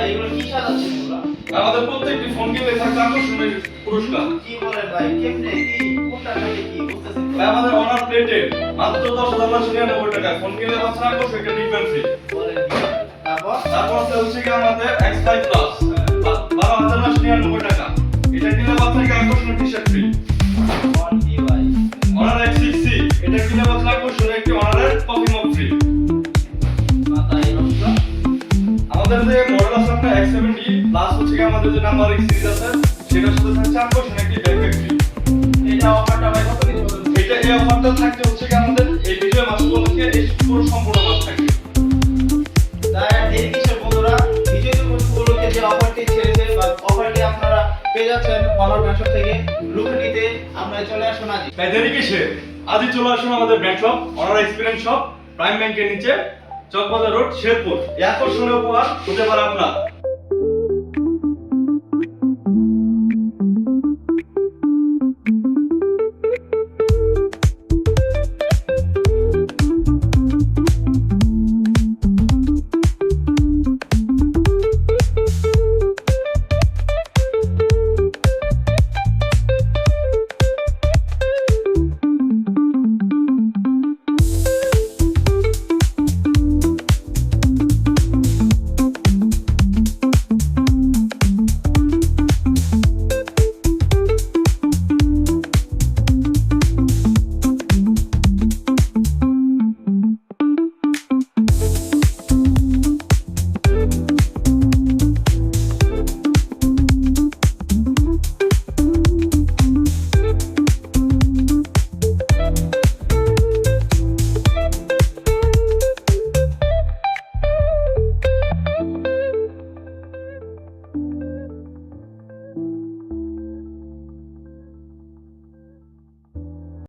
এগুলো কি সাজাচ্ছেন এগুলো? আমাদের প্রত্যেকটি ফোন কিনলে থাকবে আকর্ষণীয় পুরস্কার। কি বলেন ভাই? কেমনে কি কোনটা থাকে কি বুঝতেছেন তো? ভাই আমাদের অনার প্লেটে মাত্র 10,999 টাকা ফোন কিনলে পাচ্ছেন আকর্ষণীয় একটা নিকবেন ফ্রি। বলেন কি? তারপর তারপর হচ্ছে কি আমাদের X5 প্লাস 12,999 টাকা। এটা কিনলে পাচ্ছেন কি আকর্ষণীয় টি-শার্ট ফ্রি। কোন কি ভাই? অনার X6C এটা কিনলে পাচ্ছেন আকর্ষণীয় একটি অনারের কফি মগ ফ্রি। মাথা এই নষ্ট। আমাদের যে মডেল আছে আপনার X70 প্লাস হচ্ছে কি আমাদের যে নাম্বার X সিরিজ আছে সেটার সাথে থাকছে আকর্ষণীয় একটি ব্যাকপ্যাক ফ্রি। এটা অফারটা ভাই কত দিন বলেন? এটা এই অফারটা থাকতে হচ্ছে কি আমাদের এই ভিডিও মাস উপলক্ষে এই পুরো সম্পূর্ণ মাস থাকবে। তাই দেরি কিসের বন্ধুরা? ভিডিও উপলক্ষে যে অফারটি ছেড়েছে বা অফারটি আপনারা পেয়ে যাচ্ছেন অনার ব্যাংক থেকে লুকনিতে আমরা চলে আসুন আজ। তাই দেরি কিসে? আজই চলে আসুন আমাদের bank shop honour experience shop prime ব্যাংকের নিচে চকবাজার রোড শেরপুর। এই আকর্ষণীয় উপহার হতে পারে আপনার।